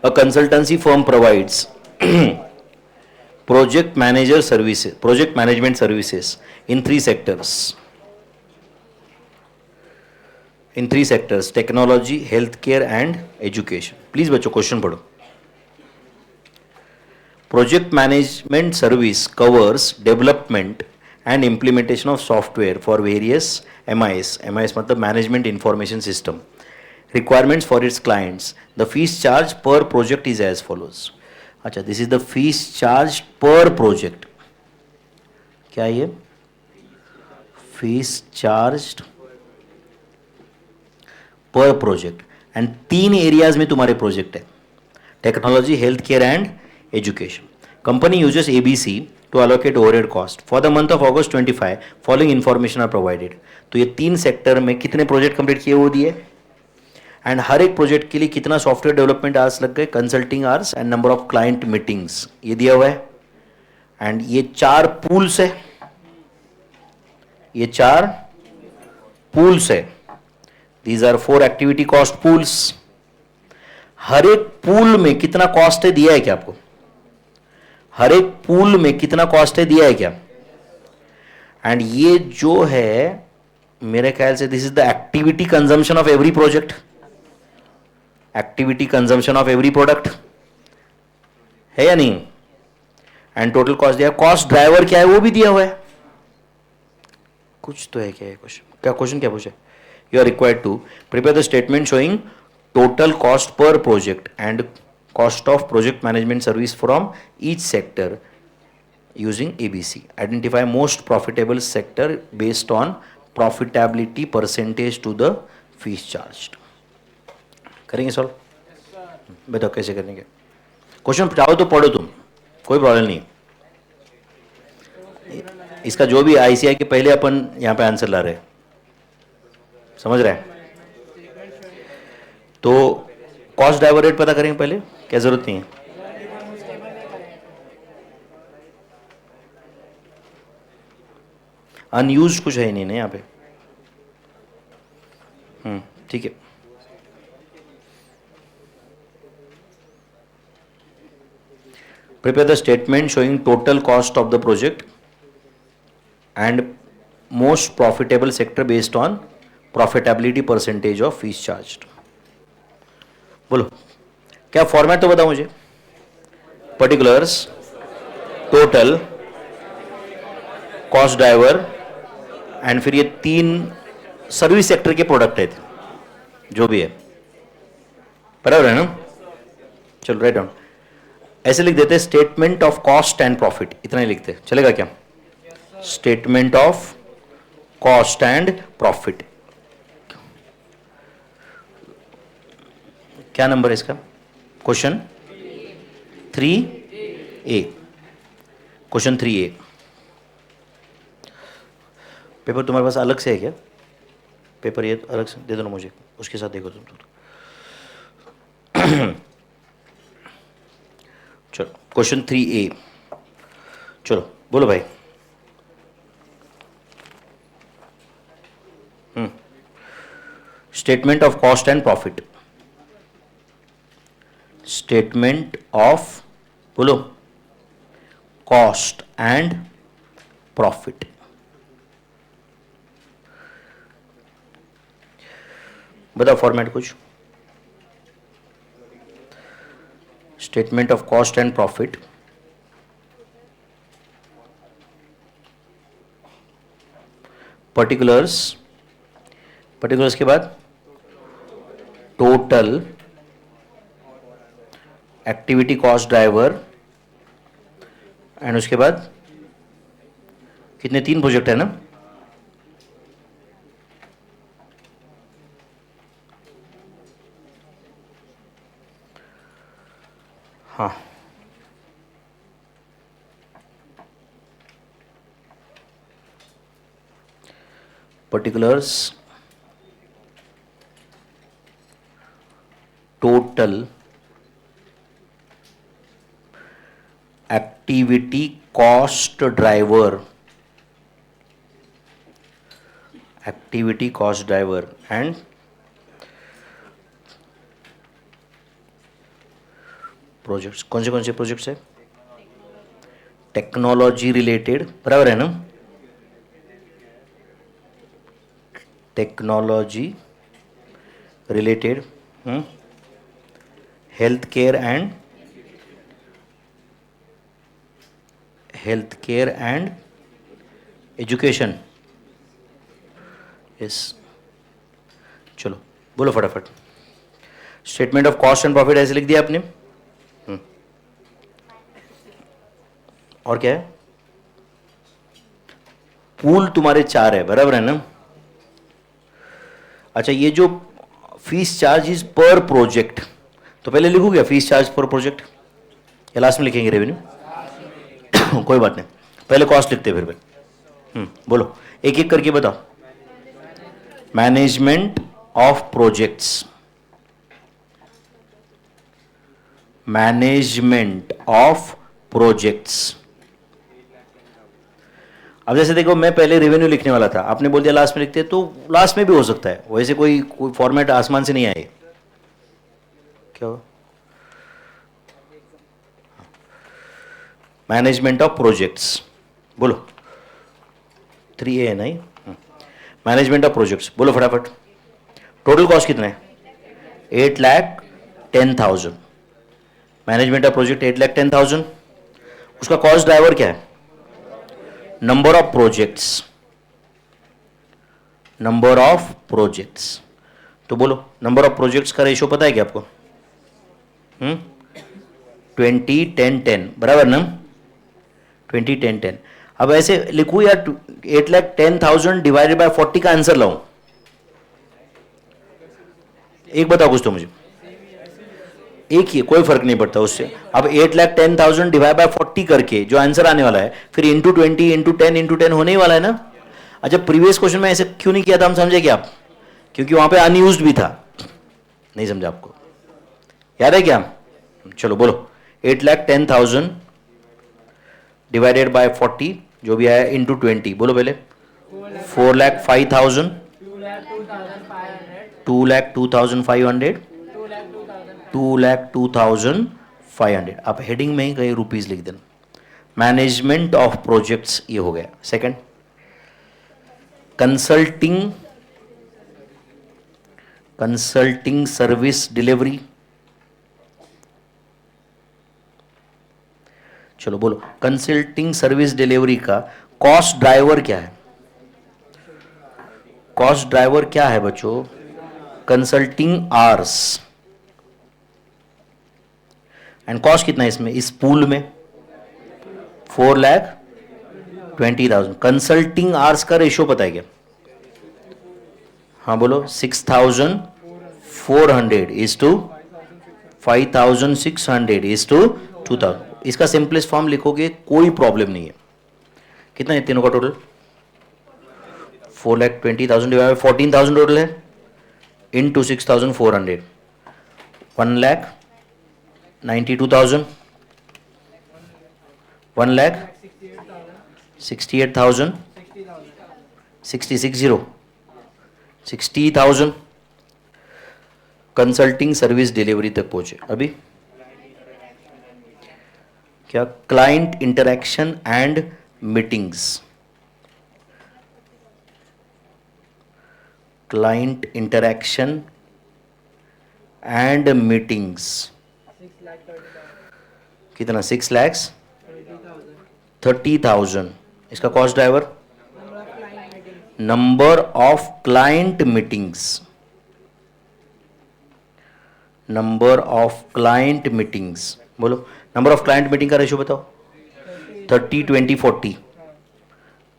A consultancy firm provides project management services in three sectors. In three sectors: technology, healthcare, and education. Please बच्चों question पढ़ो. Project management service covers development and implementation of software for various MIS. MIS मतलब management information system. Requirements for its clients. The fees charged per project is as follows. अच्छा, this is the fees charged per project. क्या ये? Fees charged per project. And तीन areas में तुम्हारे project है. Technology, healthcare and education. Company uses ABC to allocate overhead cost. For the month of August 25, following information are provided. तो ये तीन sector में कितने प्रोजेक्ट कंप्लीट किए वो दिए, एंड हर एक प्रोजेक्ट के लिए कितना सॉफ्टवेयर डेवलपमेंट आवर्स लग गए, consulting hours and number of client meetings ये दिया हुआ है. एंड ये चार पूल्स है, ये चार पूल्स है. These are 4 activity cost pools. हर एक पूल में कितना कॉस्ट है दिया है क्या आपको? हर एक पूल में कितना कॉस्ट है दिया है क्या? एंड ये जो है मेरे ख्याल से this is the activity consumption of every project, activity consumption of every product है या नहीं? एंड टोटल कॉस्ट दिया. कॉस्ट ड्राइवर क्या है वो भी दिया हुआ है. कुछ तो है क्या? क्वेश्चन क्या, क्वेश्चन क्या पूछे? You are required to prepare the statement showing total cost per project and cost of project management service from each sector using ABC. Identify most profitable sector based on profitability percentage to the fees charged. करेंगे solve? बताओ कैसे करेंगे. Question चाहो तो पढ़ो तुम, कोई problem नहीं. इसका जो भी ICI के पहले अपन यहाँ पे आंसर ला रहे हैं, समझ रहे हैं? तो कॉस्ट ड्राइवर रेट पता करेंगे पहले, क्या जरूरत नहीं है? अनयूज कुछ है नहीं ना यहाँ पे. ठीक है. Prepare the statement showing total cost of the project and most profitable sector based on profitability percentage of fees charged. बोलो क्या फॉर्मेट तो बताओ मुझे. Particulars, total, cost driver and फिर ये तीन सर्विस सेक्टर के प्रोडक्ट है जो भी है, बराबर है ना? चलो राइट डाउन. ऐसे लिख देते statement of cost and profit, इतना ही लिखते, चलेगा क्या? Statement of cost and profit. क्या नंबर है इसका? Question 3A. Question 3A. Paper तुम्हारे पास अलग से है क्या? पेपर ये अलग से दे दो ना मुझे, उसके साथ देखो तुम. चलो क्वेश्चन 3A. चलो बोलो भाई. Statement of cost and profit. Statement of, बोलो, कॉस्ट एंड प्रॉफिट. बताओ फॉर्मेट कुछ. Statement of cost and profit, particulars, particulars के बाद total, activity cost driver and उसके बाद कितने, 3 प्रोजेक्ट है ना? हाँ, particulars, total, activity cost driver, activity cost driver and projects कौन से प्रोजेक्ट्स है? टेक्नोलॉजी रिलेटेड, बराबर है ना? Technology related, health care and education. Yes, चलो बोलो फटाफट। Statement of cost and profit ऐसे लिख दिया आपने। और क्या है? पूल तुम्हारे 4 है, बराबर है ना? अच्छा, ये जो फीस चार्ज इज पर प्रोजेक्ट, तो पहले लिखू क्या फीस चार्ज पर प्रोजेक्ट, या लास्ट में लिखेंगे रेवेन्यू? कोई बात नहीं, पहले कॉस्ट लिखते हैं फिर। बोलो एक एक करके बताओ। Management of projects, management of projects. अब जैसे देखो, मैं पहले रेवेन्यू लिखने वाला था, आपने बोल दिया लास्ट में लिखते, तो लास्ट में भी हो सकता है, वैसे कोई फॉर्मेट आसमान से नहीं आए। क्या हो? मैनेजमेंट ऑफ प्रोजेक्ट्स, बोलो 3A है नहीं? मैनेजमेंट ऑफ प्रोजेक्ट्स, बोलो फटाफट। टोटल कॉस्ट कितना है? 8,10,000। Management of project 8,10,000। उसका कॉस्ट ड्राइवर क्या है? Number of projects, number of projects. तो बोलो नंबर ऑफ प्रोजेक्ट्स का रेशियो पता है क्या आपको? 20-10-10, बराबर ना? 20-10-10। अब ऐसे लिखूं या 8,10,000 डिवाइडेड बाय 40 का आंसर लाऊं? एक बताओ कुछ तो मुझे। एक ही, कोई फर्क नहीं पड़ता उससे। अब 8,10,000 डिवाइड बाय 40 करके जो आंसर आने वाला है, फिर इंटू 20 इंटू 10 इंटू 10 होने ही वाला है ना? अच्छा, प्रीवियस क्वेश्चन में ऐसे क्यों नहीं किया था, हम समझे क्या आप? क्योंकि वहां पे अनयूज्ड भी था। नहीं समझा आपको? याद है क्या? चलो बोलो 8,10,000 डिवाइडेड बाय 40 जो भी आया इंटू 20, बोलो पहले। 4,05,000, 2,02,500, 2,02,500। आप हेडिंग में ही कहीं रुपीज लिख देना। मैनेजमेंट ऑफ प्रोजेक्ट्स ये हो गया। Second, consulting service delivery. चलो बोलो कंसल्टिंग सर्विस डिलीवरी का कॉस्ट ड्राइवर क्या है? कॉस्ट ड्राइवर क्या है बच्चों? Consulting hours. एंड कॉस्ट कितना है इसमें, इस पूल में? 4,20,000। कंसल्टिंग आवर्स का रेशियो पता है क्या? हाँ बोलो। 6,400 इज टू 5,600 इज टू 2,000। इसका सिंपलेस्ट फॉर्म लिखोगे, कोई प्रॉब्लम नहीं है। कितना है तीनों का टोटल? 4,20,000 डिवाइड बाय 14,000 टोटल है, इनटू 6,400, 1,92,000, 1,68,000, 60,000 कंसल्टिंग सर्विस डिलीवरी तक पहुंचे। अभी क्या? Client interaction and meetings, client interaction and meetings कितना? 6,30,000। इसका cost driver number of client meetings, number of client meetings. बोलो नंबर ऑफ क्लाइंट मीटिंग का रेशियो बताओ। 30-20-40,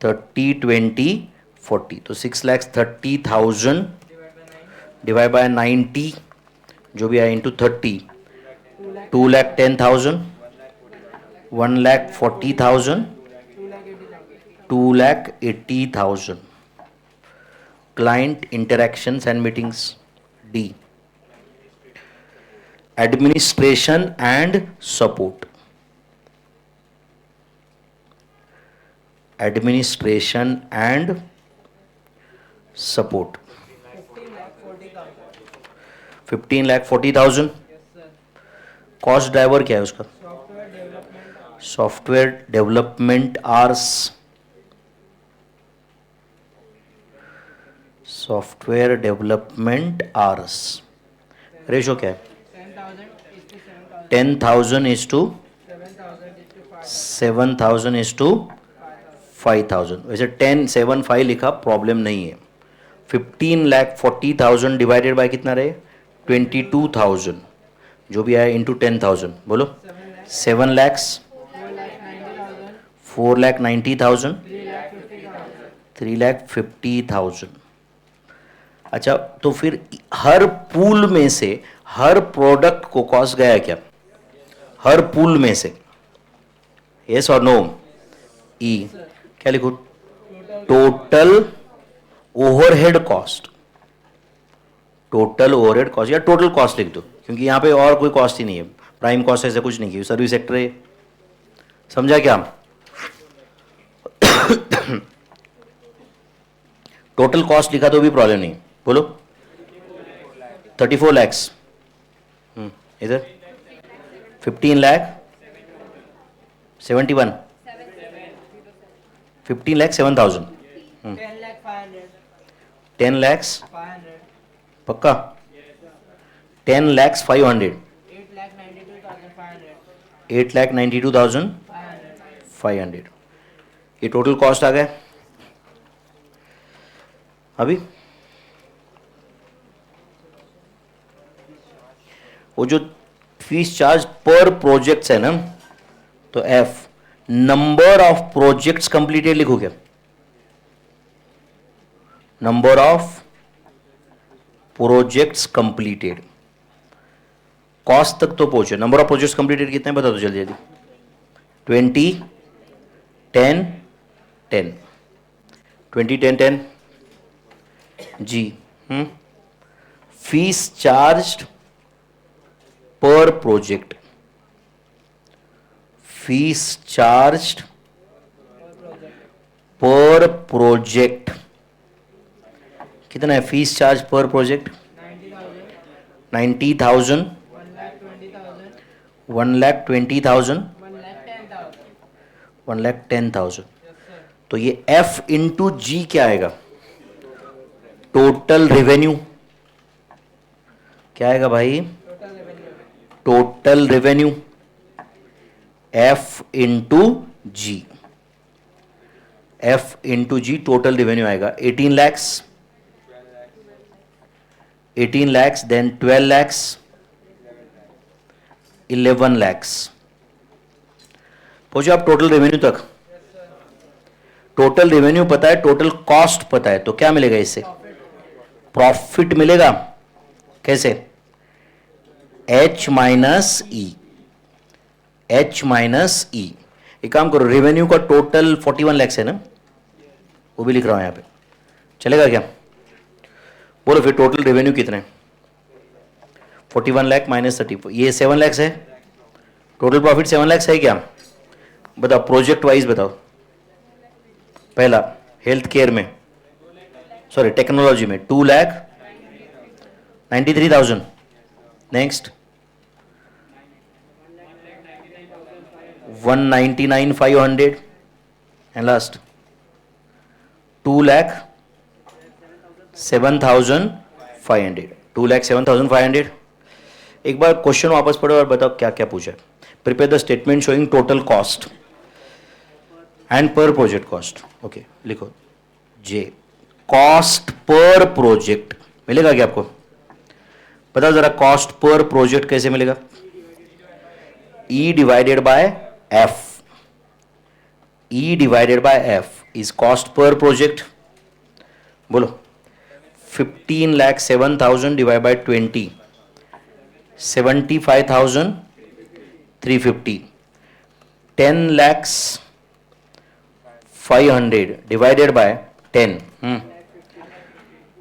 30-20-40। तो 6,30,000 डिवाइड बाय 90 जो भी आया into 30, 2,10,000, 1,40,000, 2,80,000। Client interactions and meetings. D, administration and support, administration and support 15,40,000। Cost driver क्या है उसका? Software development hours, software development hours ratio क्या है? 10,000 इज टू 7,000 इज टू 5,000. वैसे 10 7 5 लिखा, प्रॉब्लम नहीं है. 15,40,000 डिवाइडेड बाय कितना रहे? 22,000, जो भी आया इंटू 10,000. बोलो 7 lakhs, 4,90,000, 3,50,000. अच्छा, तो फिर हर पूल में से हर प्रोडक्ट को कॉस्ट गया क्या? हर पूल में से, यस और नो? ई क्या लिखो? Total overhead cost. Total overhead cost या टोटल कॉस्ट लिख दो, क्योंकि यहां पे और कोई कॉस्ट ही नहीं है. प्राइम कॉस्ट ऐसा कुछ नहीं है, सर्विस सेक्टर है. समझा क्या? टोटल कॉस्ट लिखा तो भी प्रॉब्लम नहीं. बोलो 34 lakhs. इधर 15 lakh 71, 15 lakh 7,000, 10 lakhs पक्का, 10 lakhs 500, 8,92,500. ये टोटल कॉस्ट आ गया. अभी वो जो फीस चार्ज पर प्रोजेक्ट्स है ना, तो F number of projects completed लिखो क्या? Number of projects completed. Cost तक तो पहुंचे. नंबर ऑफ प्रोजेक्ट्स कंप्लीटेड कितने बता दो जल्दी जल्दी. 20 10 10, 20 10 10 जी. फीस चार्ज्ड पर प्रोजेक्ट, फीस चार्ज्ड पर प्रोजेक्ट कितना है? फीस चार्ज पर प्रोजेक्ट 90,000, 1,20,000, 1,10,000. तो ये F इंटू जी क्या आएगा? Total revenue. क्या आएगा भाई? Total revenue. F इंटू जी, F इंटू जी टोटल रेवेन्यू आएगा 18 lakhs, 18 lakhs, then 12 lakhs, 11 lakhs. पहुंचे आप टोटल रेवेन्यू तक. टोटल रेवेन्यू पता है, टोटल कॉस्ट पता है, तो क्या मिलेगा इससे? प्रॉफिट मिलेगा. कैसे? H माइनस ई, H माइनस ई. एक काम करो, रेवेन्यू का टोटल 41 lakhs है ना, वो भी लिख रहा हूं यहां पे, चलेगा क्या? बोलो फिर टोटल रेवेन्यू कितने? 41 lakh माइनस 34, ये 7 lakhs है. टोटल प्रॉफिट 7 lakhs है क्या? बताओ प्रोजेक्ट वाइज बताओ. पहला हेल्थ केयर में, सॉरी टेक्नोलॉजी में 2,93,000. Next 1,99,500 and last 2,07,500. 2,07,500. एक बार क्वेश्चन वापस पढ़ो और बताओ क्या क्या पूछा है. Prepare the statement showing total cost and पर प्रोजेक्ट कॉस्ट. ओके लिखो जे. कॉस्ट पर प्रोजेक्ट मिलेगा क्या आपको? बताओ जरा कॉस्ट पर प्रोजेक्ट कैसे मिलेगा? E divided by F. E divided by F is cost per project. बोलो 15,07,000 divide by 20, 75,350. 10,500,000 divided by 10,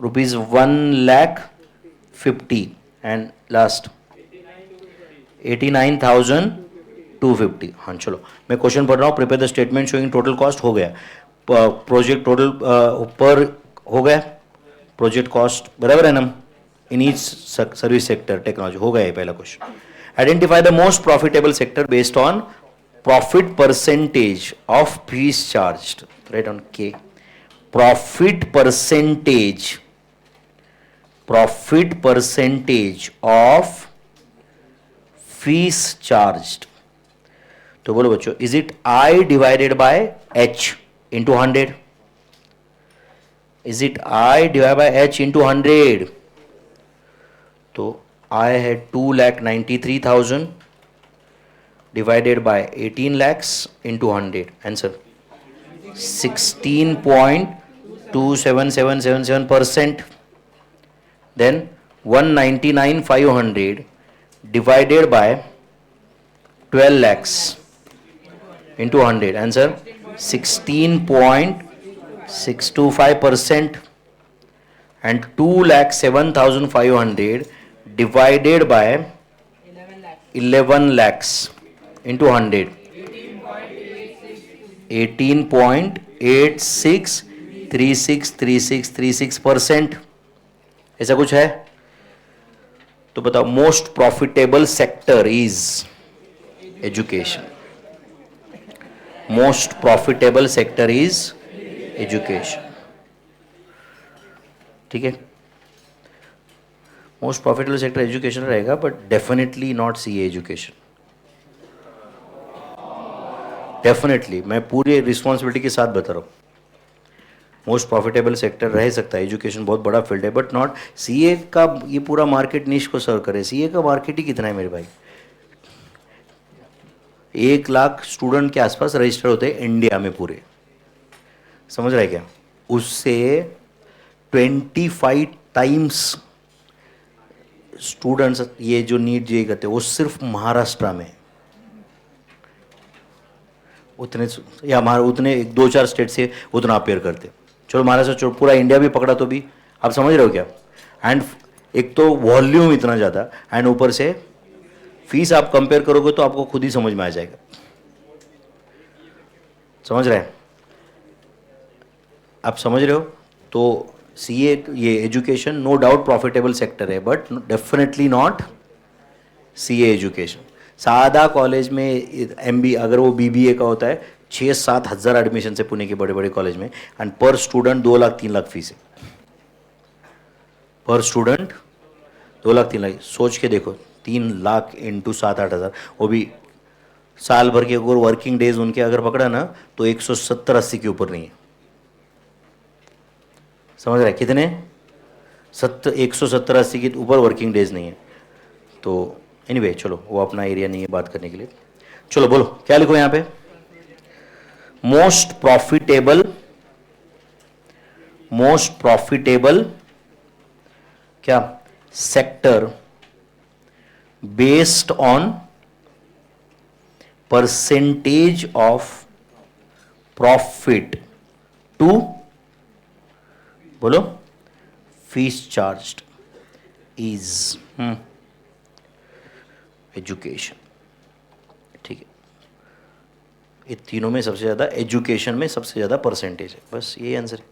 rupees 1,50,000 and last 89,250. हाँ चलो मैं क्वेश्चन पढ़ रहा हूँ. Prepare the statement showing total cost हो गया, प्रोजेक्ट टोटल पर हो गया, प्रोजेक्ट कॉस्ट बराबर है ना in each service sector technology हो गया है पहला question. Identify the most profitable sector based on profit percentage of fees charged. Write on K. Profit percentage of fees charged. तो बोलो बच्चों, is it I divided by H into 100? Is it I divided by H into 100? तो I had 2,93,000 divided by 18 lakhs into 100. Answer 16.27777%. Then 199,500 divided by 12 lakhs into 100. Answer 16.625%. And 2,07,500 divided by 11 lakhs into 100. 18.86363636%. ऐसा कुछ है तो बताओ. Most profitable sector is education. Most profitable sector is education. ठीक है, most profitable sector education रहेगा, but definitely not CA education. Definitely मैं पूरी रिस्पॉन्सिबिलिटी के साथ बता रहा हूँ. मोस्ट प्रॉफिटेबल सेक्टर रह सकता है, एजुकेशन बहुत बड़ा फील्ड है, बट नॉट सीए का. ये पूरा मार्केट निश को सर्व करे. सीए का मार्केट ही कितना है मेरे भाई? 1 लाख स्टूडेंट के आसपास रजिस्टर होते हैं इंडिया में पूरे. समझ रहे क्या? उससे 25 टाइम्स स्टूडेंट्स ये जो नीट जे करते हैं वो सिर्फ महाराष्ट्र में. उतने या हमारे उतने 2-4 स्टेट से उतना अपेयर करते. चलो महाराष्ट्र पूरा इंडिया भी पकड़ा तो भी आप समझ रहे हो क्या? एंड एक तो वॉल्यूम इतना ज़्यादा, एंड ऊपर से फीस आप कंपेयर करोगे तो आपको खुद ही समझ में आ जाएगा. समझ रहे हैं? आप समझ रहे हो? तो सीए ये education no doubt profitable sector है, but definitely not CA education. सादा कॉलेज में एमबी अगर वो बीबीए का होता है 6-7 हज़ार एडमिशन है पुणे के बड़े बड़े कॉलेज में, एंड पर स्टूडेंट 2 लाख 3 लाख फीस है. पर स्टूडेंट 2 लाख 3 लाख. सोच के देखो, 3 लाख इंटू 7-8 हज़ार, वो भी साल भर के अगर वर्किंग डेज उनके अगर पकड़ा ना तो 170-80 के ऊपर नहीं है. समझ रहे कितने? 170-80 के ऊपर वर्किंग डेज नहीं है. तो एनीवे चलो, वो अपना एरिया नहीं है बात करने के लिए. चलो बोलो क्या लिखो यहां पे? मोस्ट प्रॉफिटेबल क्या sector based on percentage of profit to, बोलो, फीस चार्ज्ड इज एजुकेशन. ठीक है, ये तीनों में सबसे ज़्यादा एजुकेशन में सबसे ज़्यादा परसेंटेज है. बस ये आंसर है.